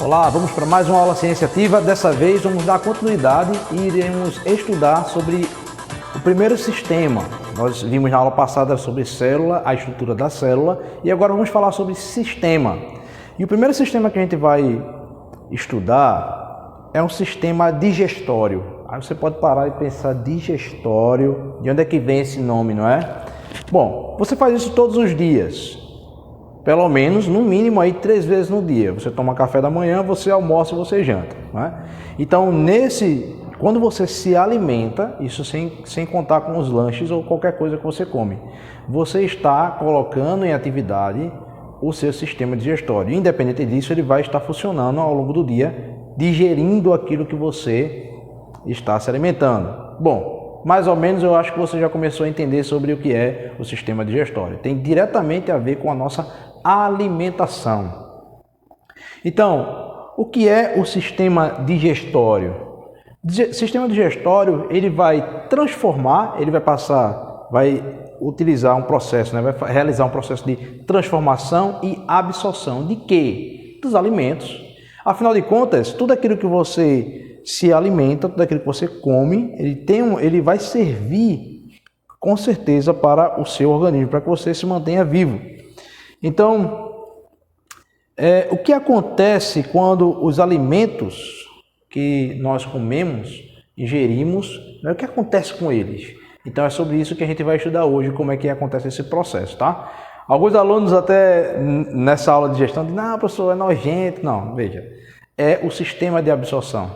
Olá, vamos para mais uma aula Ciência Ativa. Dessa vez vamos dar continuidade e iremos estudar sobre o primeiro sistema. Nós vimos na aula passada sobre célula, a estrutura da célula, e agora vamos falar sobre sistema. E o primeiro sistema que a gente vai estudar é um sistema digestório. Aí você pode parar e pensar, digestório, de onde é que vem esse nome, não é? Bom, você faz isso todos os dias. Pelo menos, no mínimo, aí 3 vezes no dia. Você toma café da manhã, você almoça e você janta. Não é? Então, quando você se alimenta, isso sem contar com os lanches ou qualquer coisa que você come, você está colocando em atividade o seu sistema digestório. Independente disso, ele vai estar funcionando ao longo do dia, digerindo aquilo que você está se alimentando. Bom, mais ou menos eu acho que você já começou a entender sobre o que é o sistema digestório. Tem diretamente a ver com a nossa alimentação. Então, o que é o sistema digestório? O sistema digestório, ele vai transformar, vai utilizar um processo, vai realizar um processo de transformação e absorção de quê? Dos alimentos. Afinal de contas, tudo aquilo que você se alimenta, tudo aquilo que você come, ele vai servir com certeza para o seu organismo, para que você se mantenha vivo. Então, o que acontece quando os alimentos que nós comemos, ingerimos, o que acontece com eles? Então é sobre isso que a gente vai estudar hoje, como é que acontece esse processo, tá? Alguns alunos até nessa aula de gestão dizem, não, professor, é nojento. Não, veja, é o sistema de absorção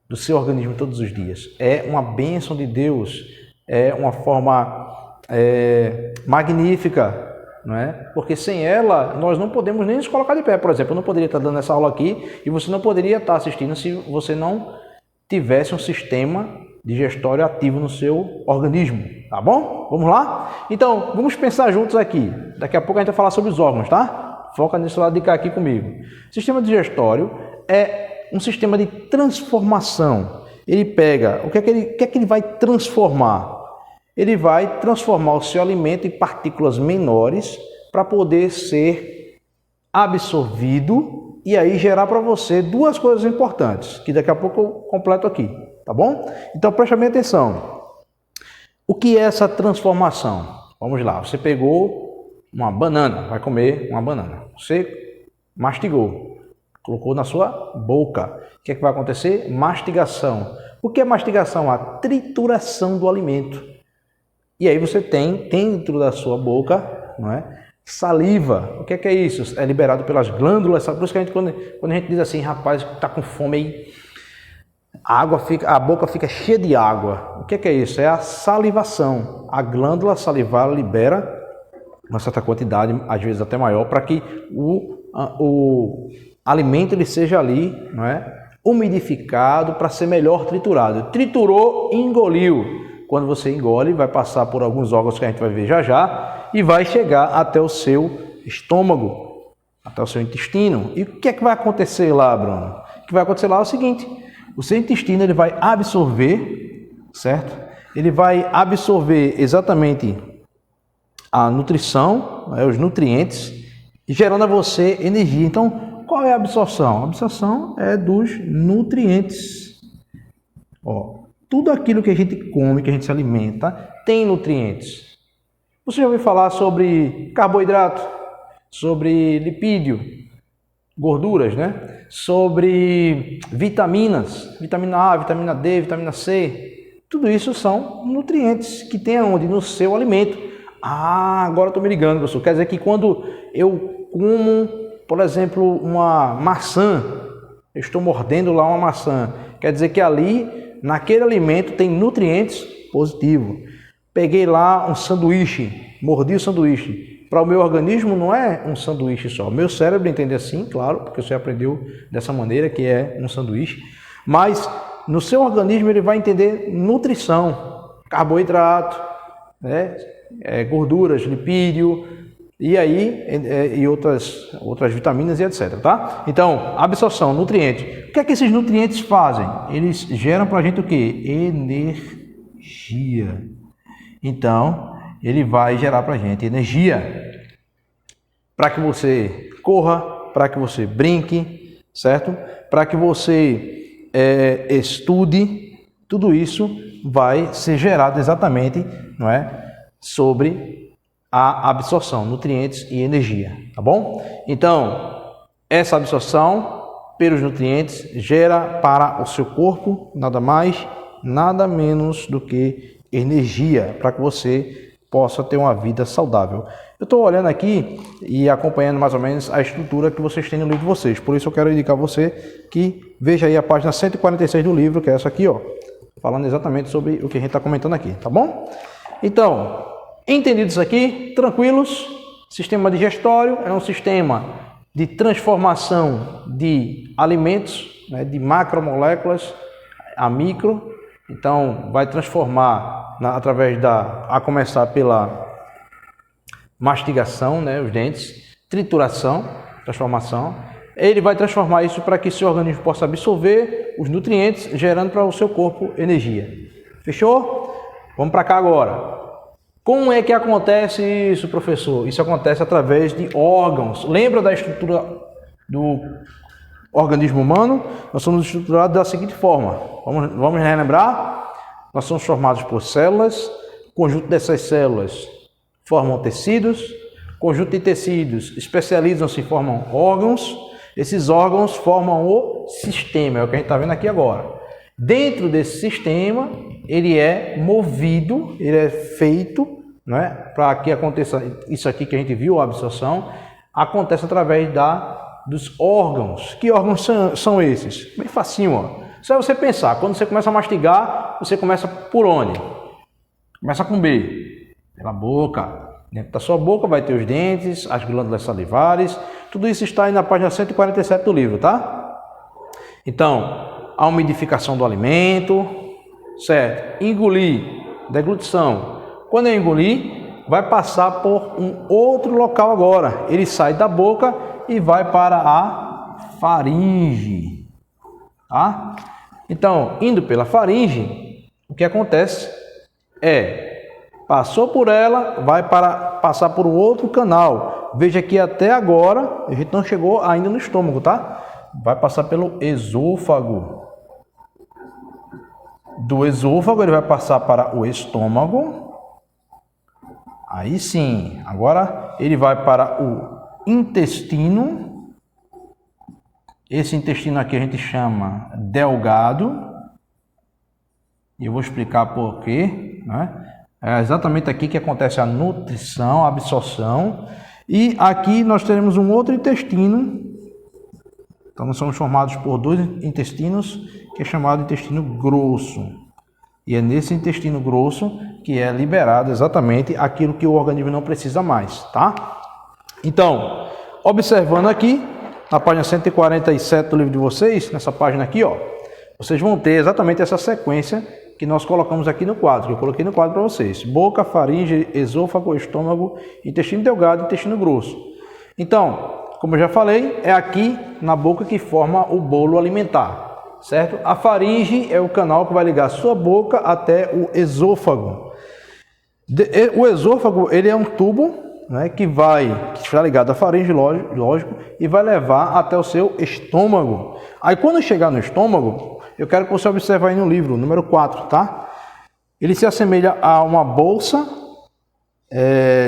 do seu organismo todos os dias. É uma bênção de Deus, é uma forma magnífica, não é? Porque sem ela, nós não podemos nem nos colocar de pé. Por exemplo, eu não poderia estar dando essa aula aqui e você não poderia estar assistindo se você não tivesse um sistema digestório ativo no seu organismo, tá bom? Vamos lá? Então, vamos pensar juntos aqui. Daqui a pouco a gente vai falar sobre os órgãos, tá? Foca nesse lado de cá aqui comigo. O sistema digestório é um sistema de transformação. Ele pega, o que é que ele vai transformar? Ele vai transformar o seu alimento em partículas menores para poder ser absorvido e aí gerar para você 2 coisas importantes, que daqui a pouco eu completo aqui, tá bom? Então preste bem atenção. O que é essa transformação? Vamos lá, você pegou uma banana, vai comer uma banana. Você mastigou, colocou na sua boca. O que é que vai acontecer? Mastigação. O que é mastigação? A trituração do alimento. E aí você tem dentro da sua boca, não é? Saliva. O que é isso? É liberado pelas glândulas. Por isso que quando a gente diz assim, rapaz, está com fome aí, a boca fica cheia de água. O que é isso? É a salivação. A glândula salivar libera uma certa quantidade, às vezes até maior, para que o alimento ele seja ali, não é? Umidificado para ser melhor triturado. Triturou, engoliu. Quando você engole, vai passar por alguns órgãos que a gente vai ver já já e vai chegar até o seu estômago, até o seu intestino. E o que é que vai acontecer lá, Bruno? O que vai acontecer lá é o seguinte, o seu intestino ele vai absorver, certo? Ele vai absorver exatamente a nutrição, os nutrientes, gerando a você energia. Então, qual é a absorção? A absorção é dos nutrientes. Tudo aquilo que a gente come, que a gente se alimenta, tem nutrientes. Você já ouviu falar sobre carboidrato, sobre lipídio, gorduras, né? Sobre vitaminas, vitamina A, vitamina D, vitamina C. Tudo isso são nutrientes que tem aonde? No seu alimento. Ah, agora eu estou me ligando, professor. Quer dizer que quando eu como, por exemplo, uma maçã, eu estou mordendo lá uma maçã, quer dizer que ali naquele alimento tem nutrientes positivos. Peguei lá um sanduíche, mordi o sanduíche. Para o meu organismo não é um sanduíche só. O meu cérebro entende assim, claro, porque você aprendeu dessa maneira que é um sanduíche. Mas no seu organismo ele vai entender nutrição, carboidrato, né? Gorduras, lipídio, e aí e outras vitaminas e etc, tá? Então, absorção, nutrientes. O que é que esses nutrientes fazem? Eles geram para a gente o quê? Energia. Então, ele vai gerar para a gente energia para que você corra, para que você brinque, certo? Para que você estude, tudo isso vai ser gerado exatamente, não é, sobre a absorção, nutrientes e energia, tá bom? Então, essa absorção pelos nutrientes gera para o seu corpo nada mais, nada menos do que energia, para que você possa ter uma vida saudável. Eu estou olhando aqui e acompanhando mais ou menos a estrutura que vocês têm no livro de vocês, por isso eu quero indicar a você que veja aí a página 146 do livro, que é essa aqui, ó, falando exatamente sobre o que a gente está comentando aqui, tá bom? Então, entendido isso aqui, tranquilos, sistema digestório é um sistema de transformação de alimentos, né, de macromoléculas a micro, então vai transformar através a começar pela mastigação, né, os dentes, trituração, transformação. Ele vai transformar isso para que seu organismo possa absorver os nutrientes, gerando para o seu corpo energia. Fechou? Vamos para cá agora. Como é que acontece isso, professor? Isso acontece através de órgãos. Lembra da estrutura do organismo humano? Nós somos estruturados da seguinte forma. Vamos relembrar? Nós somos formados por células. O conjunto dessas células formam tecidos. O conjunto de tecidos especializam-se e formam órgãos. Esses órgãos formam o sistema, é o que a gente está vendo aqui agora. Dentro desse sistema, ele é movido, ele é feito, né, para que aconteça isso aqui que a gente viu, a absorção, acontece através dos órgãos. Que órgãos são esses? Bem facinho, ó. Só você pensar, quando você começa a mastigar, você começa por onde? Começa com B, pela boca. Dentro da sua boca vai ter os dentes, as glândulas salivares, tudo isso está aí na página 147 do livro, tá? Então, a umidificação do alimento, certo? Engolir, deglutição. Quando eu engolir, vai passar por um outro local agora. Ele sai da boca e vai para a faringe, tá? Então, indo pela faringe, o que acontece passou por ela, vai passar por outro canal. Veja que até agora a gente não chegou ainda no estômago, tá? Vai passar pelo esôfago. Do esôfago ele vai passar para o estômago. Aí sim, agora ele vai para o intestino. Esse intestino aqui a gente chama delgado. E eu vou explicar por quê, né? É exatamente aqui que acontece a nutrição, a absorção. E aqui nós teremos um outro intestino. Então nós somos formados por dois intestinos, que é chamado intestino grosso. E é nesse intestino grosso que é liberado exatamente aquilo que o organismo não precisa mais, tá? Então, observando aqui, na página 147 do livro de vocês, nessa página aqui, ó, vocês vão ter exatamente essa sequência que nós colocamos aqui no quadro, que eu coloquei no quadro para vocês. Boca, faringe, esôfago, estômago, intestino delgado e intestino grosso. Então, como eu já falei, é aqui na boca que forma o bolo alimentar, certo? A faringe é o canal que vai ligar a sua boca até o esôfago. O esôfago, ele é um tubo, né, que está ligado à faringe, lógico, e vai levar até o seu estômago. Aí quando chegar no estômago, eu quero que você observe aí no livro, número 4, tá? Ele se assemelha a uma bolsa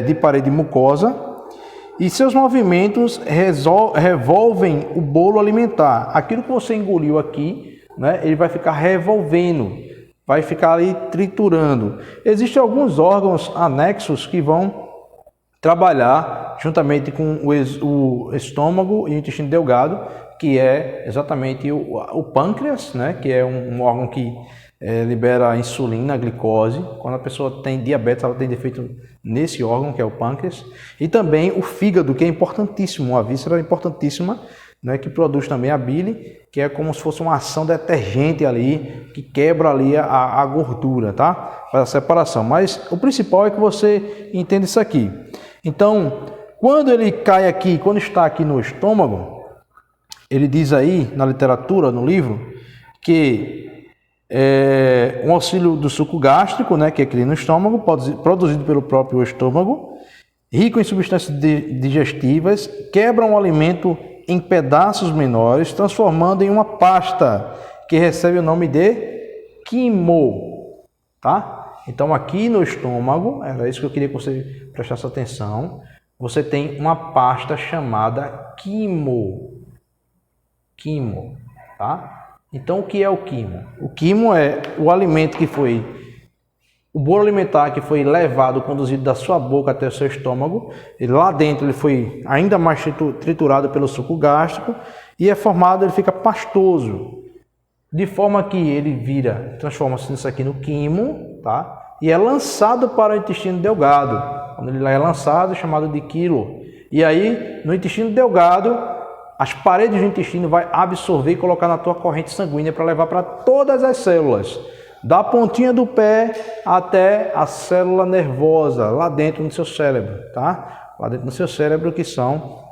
de parede mucosa e seus movimentos revolvem o bolo alimentar. Aquilo que você engoliu aqui, né, ele vai ficar revolvendo, vai ficar ali triturando. Existem alguns órgãos anexos que vão trabalhar juntamente com o estômago e o intestino delgado, que é exatamente o pâncreas, né, que é um órgão que libera a insulina, a glicose. Quando a pessoa tem diabetes, ela tem defeito nesse órgão, que é o pâncreas. E também o fígado, que é importantíssimo, uma víscera importantíssima, né, que produz também a bile, que é como se fosse uma ação detergente ali, que quebra ali a gordura, tá? Faz a separação. Mas o principal é que você entenda isso aqui. Então, quando ele cai aqui, quando está aqui no estômago, ele diz aí na literatura, no livro, que um auxílio do suco gástrico, né, que é aquele no estômago, produzido pelo próprio estômago, rico em substâncias digestivas, quebram o alimento em pedaços menores, transformando em uma pasta que recebe o nome de quimo, tá? Então aqui no estômago, era isso que eu queria que você prestasse atenção, você tem uma pasta chamada quimo, tá? Então o que é o quimo? O quimo é o alimento que foi, o bolo alimentar que foi levado, conduzido da sua boca até o seu estômago, e lá dentro ele foi ainda mais triturado pelo suco gástrico e é formado, ele fica pastoso, de forma que ele transforma-se nisso aqui no quimo, tá? E é lançado para o intestino delgado. Quando ele é lançado, é chamado de quilo. E aí, no intestino delgado, as paredes do intestino vai absorver e colocar na tua corrente sanguínea para levar para todas as células, da pontinha do pé até a célula nervosa, lá dentro no seu cérebro, tá? Lá dentro do seu cérebro, que são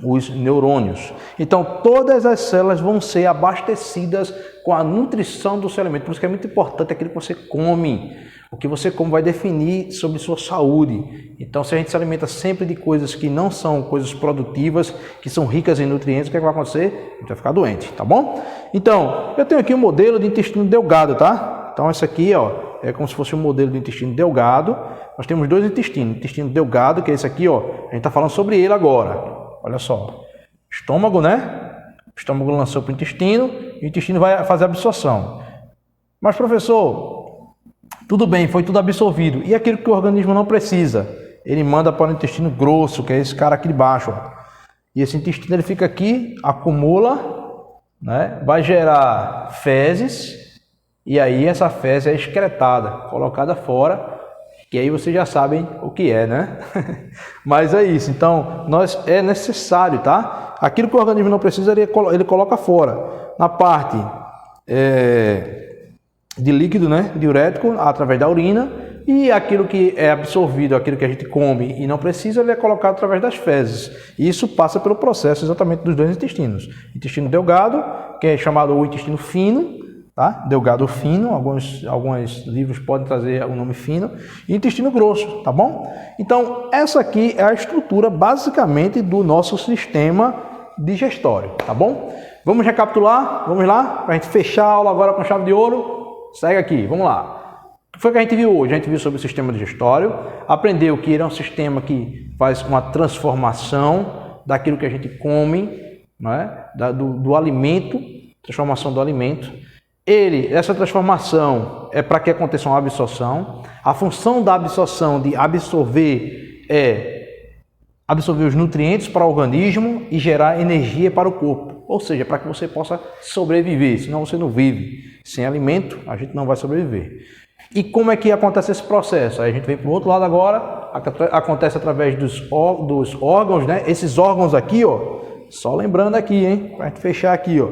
os neurônios. Então, todas as células vão ser abastecidas com a nutrição do seu alimento. Por isso que é muito importante aquilo que você come. O que você come vai definir sobre sua saúde. Então, se a gente se alimenta sempre de coisas que não são coisas produtivas, que são ricas em nutrientes, o que vai acontecer? A gente vai ficar doente, tá bom? Então, eu tenho aqui um modelo de intestino delgado, tá? Então, esse aqui, ó, é como se fosse um modelo do intestino delgado. Nós temos dois intestinos. Intestino delgado, que é esse aqui, ó. A gente está falando sobre ele agora. Olha só. Estômago, né? O estômago lançou para o intestino e o intestino vai fazer a absorção. Mas, professor, tudo bem, foi tudo absorvido. E aquilo que o organismo não precisa? Ele manda para o intestino grosso, que é esse cara aqui de baixo, ó. E esse intestino ele fica aqui, acumula, né? Vai gerar fezes. E aí essa fezes é excretada, colocada fora, que aí vocês já sabem o que é, né? Mas é isso, então é necessário, tá? Aquilo que o organismo não precisa, ele coloca fora. Na parte de líquido, né? Diurético, através da urina, e aquilo que é absorvido, aquilo que a gente come e não precisa, ele é colocado através das fezes. E isso passa pelo processo exatamente dos dois intestinos. Intestino delgado, que é chamado o intestino fino, tá? Delgado fino, alguns livros podem trazer o nome fino, e intestino grosso, tá bom? Então, essa aqui é a estrutura basicamente do nosso sistema digestório, tá bom? Vamos recapitular? Vamos lá? Para a gente fechar a aula agora com chave de ouro? Segue aqui, vamos lá. O que foi que a gente viu hoje? A gente viu sobre o sistema digestório, aprendeu que ele é um sistema que faz uma transformação daquilo que a gente come, né? do alimento, transformação do alimento. Essa transformação é para que aconteça uma absorção. A função da absorção, de absorver, é absorver os nutrientes para o organismo e gerar energia para o corpo. Ou seja, para que você possa sobreviver, senão você não vive. Sem alimento, a gente não vai sobreviver. E como é que acontece esse processo? Aí a gente vem para o outro lado agora, acontece através dos órgãos, né? Esses órgãos aqui, ó, só lembrando aqui, hein, para a gente fechar aqui, ó,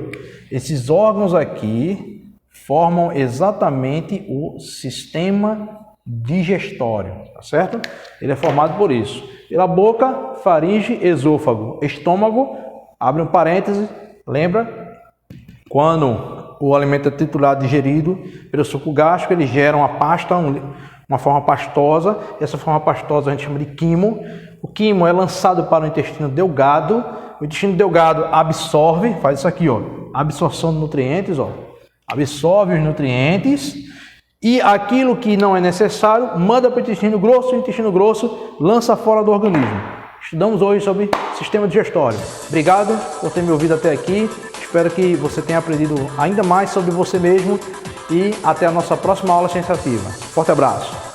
esses órgãos aqui formam exatamente o sistema digestório, tá certo? Ele é formado por isso. Pela boca, faringe, esôfago, estômago, abre um parêntese, lembra? Quando o alimento é triturado, digerido pelo suco gástrico, ele gera uma pasta, uma forma pastosa. Essa forma pastosa a gente chama de quimo. O quimo é lançado para o intestino delgado. O intestino delgado absorve, faz isso aqui, ó, absorção de nutrientes, ó, absorve os nutrientes e aquilo que não é necessário manda para o intestino grosso lança fora do organismo. Estudamos hoje sobre sistema digestório. Obrigado por ter me ouvido até aqui. Espero que você tenha aprendido ainda mais sobre você mesmo e até a nossa próxima aula sensativa. Forte abraço!